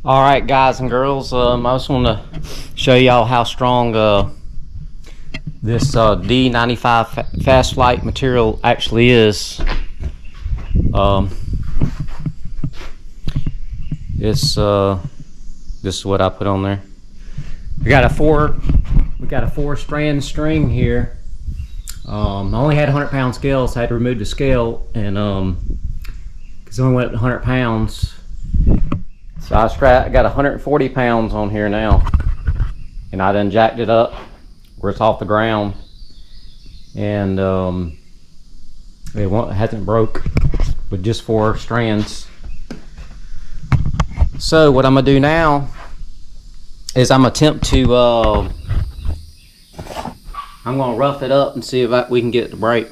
All right, guys and girls, I just want to show y'all how strong this D95 fast flight material actually is. This is what I put on there. We got a four strand string here. I only had 100-pound scale, so I had to remove the scale, and because it only went 100 pounds. So I got 140 pounds on here now, and I done jacked it up where it's off the ground, and it hasn't broke with just 4 strands. So what I'm gonna do now is I'm gonna attempt to I'm gonna rough it up and see if we can get it to break.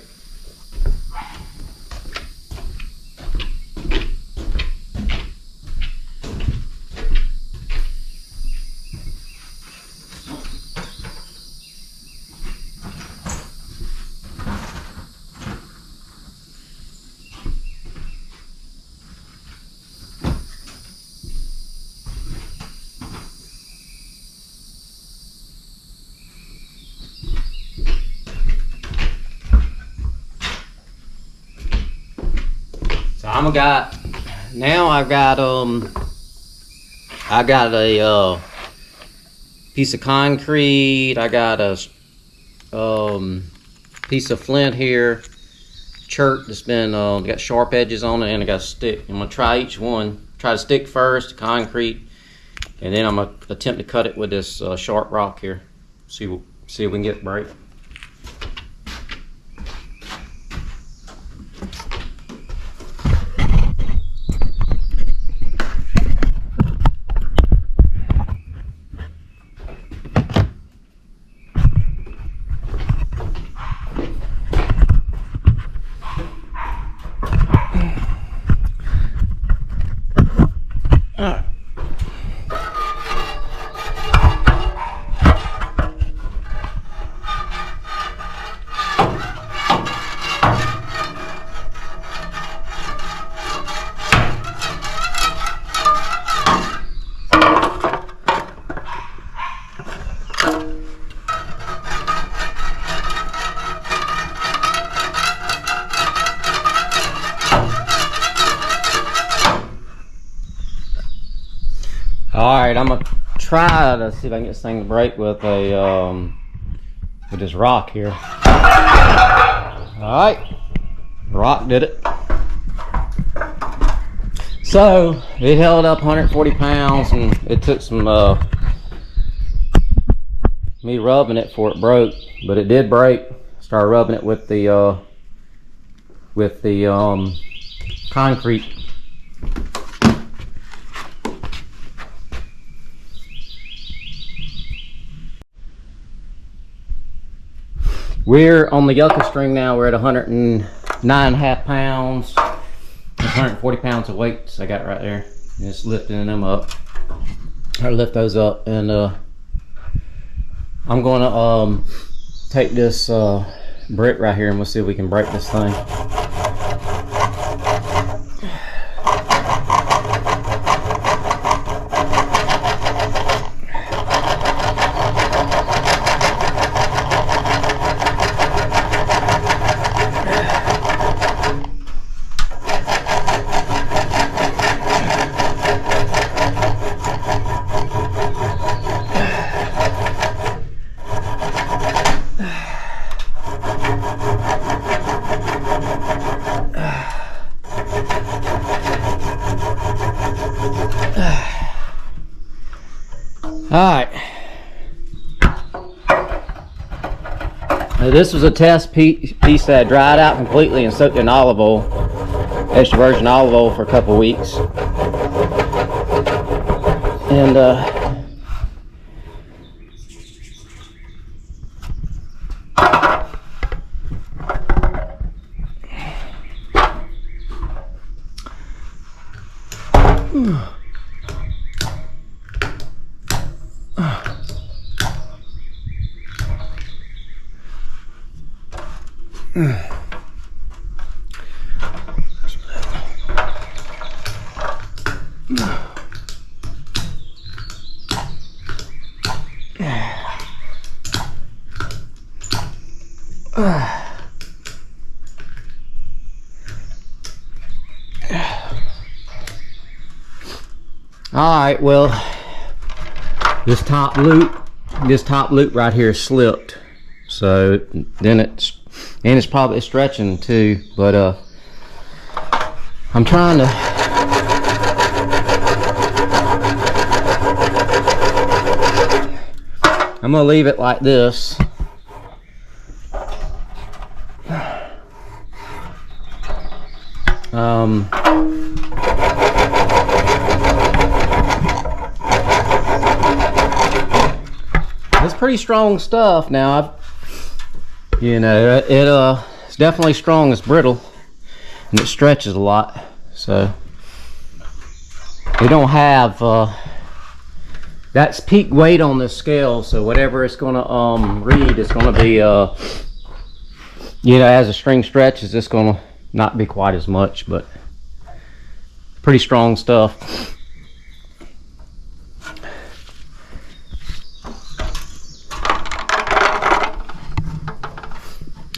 I've got a piece of concrete. I got a piece of flint here, chert that's been got sharp edges on it, and I got a stick. I'm gonna try each one. Try the stick first, the concrete, and then I'm gonna attempt to cut it with this sharp rock here. See if we can get it break. Alright, I'm gonna try to see if I can get this thing to break with a with this rock here. Alright, rock did it. So it held up 140 pounds, and it took some me rubbing it before it broke, but it did break. Started rubbing it with the concrete. We're on the yucca string now. We're at 109.5 pounds. That's 140 pounds of weights I got right there. Just lifting them up. I lift those up, and I'm gonna take this brick right here, and we'll see if we can break this thing. Alright, this was a test piece that I dried out completely and soaked in olive oil, extra virgin olive oil, for a couple weeks. And Alright, well, this top loop right here slipped. So then it's probably stretching too, but I'm trying to I'm gonna leave it like this. It's pretty strong stuff. Now, it's definitely strong. It's brittle and it stretches a lot. So we don't have that's peak weight on this scale. So whatever it's gonna read, it's gonna be as the string stretches, it's gonna not be quite as much, but pretty strong stuff.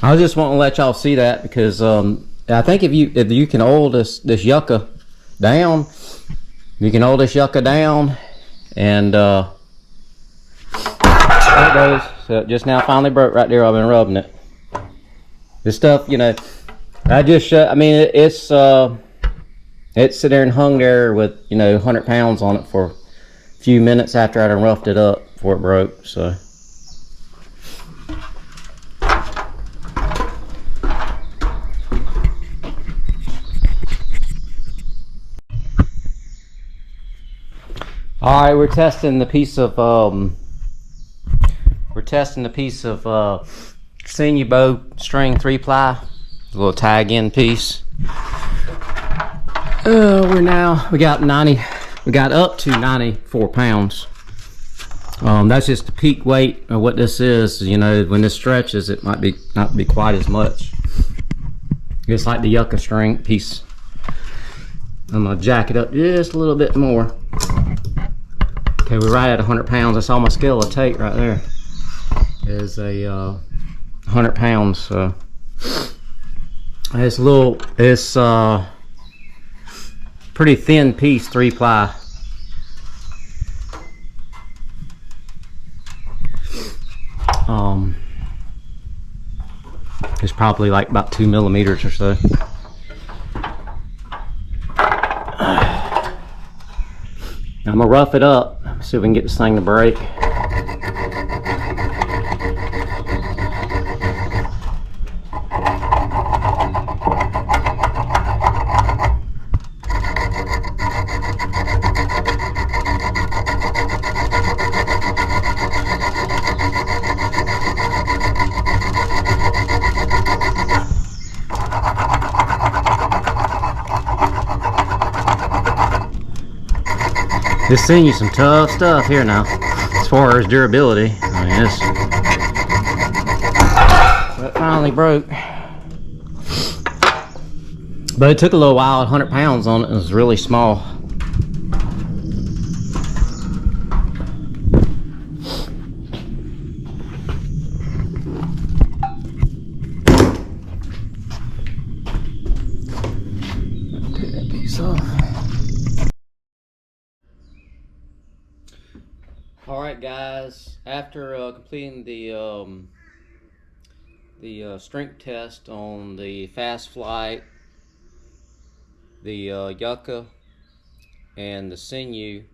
I just want to let y'all see that because I think if you can hold this yucca down, and there it goes. So it just now finally broke right there. I've been rubbing it. This stuff, I just I mean it's sit there and hung there with 100 pounds on it for a few minutes after I done roughed it up before it broke. So. All right, we're testing the piece of sinew bow string 3-ply, a little tag in piece. We got up to 94 pounds. That's just the peak weight of what this is. When this stretches, it might not be quite as much. It's like the yucca string piece. I'm gonna jack it up just a little bit more. Okay, we're right at 100 pounds. That's all my scale will take right there. Is a 100 pounds. So it's pretty thin piece, 3-ply. It's probably like about 2 millimeters or so. I'm gonna rough it up, see if we can get this thing to break. This sinew some tough stuff here now, as far as durability. I mean, that finally broke. But it took a little while. 100 pounds on it. It was really small. Take that piece off. Alright guys, after completing the strength test on the Fast Flight, the yucca, and the sinew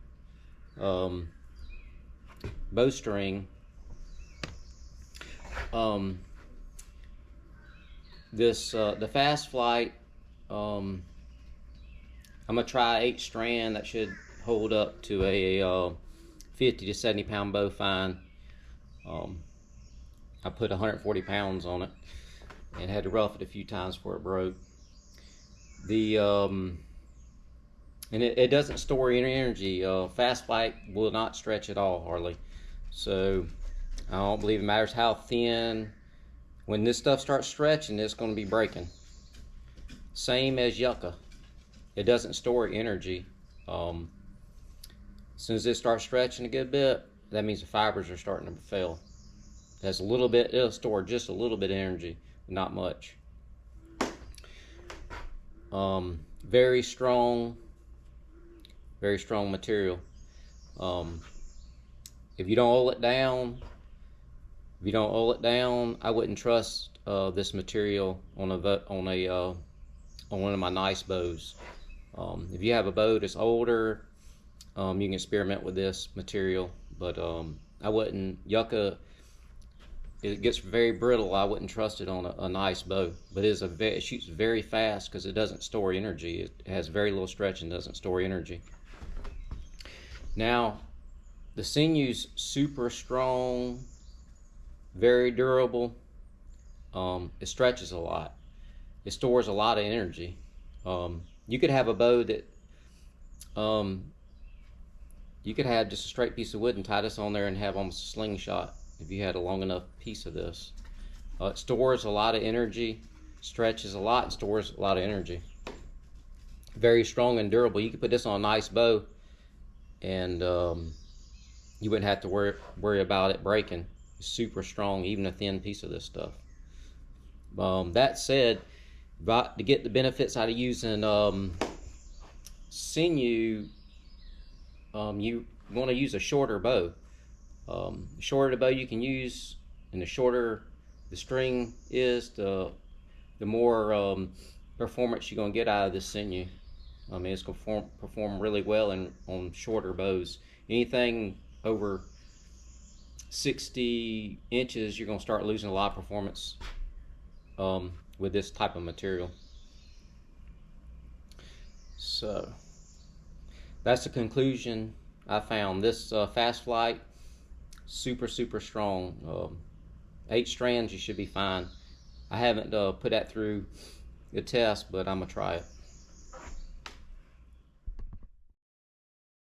bowstring, the Fast Flight, I'm gonna try 8 strand. That should hold up to a 50 to 70 pound bow fine. I put 140 pounds on it and had to rough it a few times before it broke. And it doesn't store any energy. Fast Flight will not stretch at all, hardly. So I don't believe it matters how thin. When this stuff starts stretching, it's going to be breaking. Same as yucca. It doesn't store energy. As soon as it starts stretching a good bit, that means the fibers are starting to fail. has a little bit, it'll store just a little bit of energy, not much. Very strong material. If you don't oil it down, I wouldn't trust this material on one of my nice bows. If you have a bow that's older, you can experiment with this material, but I wouldn't. Yucca, it gets very brittle. I wouldn't trust it on a nice bow. But it shoots very fast because it doesn't store energy. It has very little stretch and doesn't store energy. Now, the sinew's super strong, very durable. It stretches a lot. It stores a lot of energy. You could have a bow that you could have just a straight piece of wood and tie this on there and have almost a slingshot if you had a long enough piece of this. It stores a lot of energy, stretches a lot, and stores a lot of energy. Very strong and durable. You could put this on a nice bow and you wouldn't have to worry about it breaking. It's super strong, even a thin piece of this stuff. That said, to get the benefits out of using sinew, you want to use a shorter bow. The shorter the bow you can use, and the shorter the string is, the more performance you're going to get out of this sinew. I mean, it's going to perform really well on shorter bows. Anything over 60 inches, you're going to start losing a lot of performance with this type of material. So that's the conclusion I found. This Fast Flight, super strong. 8 strands, you should be fine. I haven't put that through the test, but I'm gonna try it.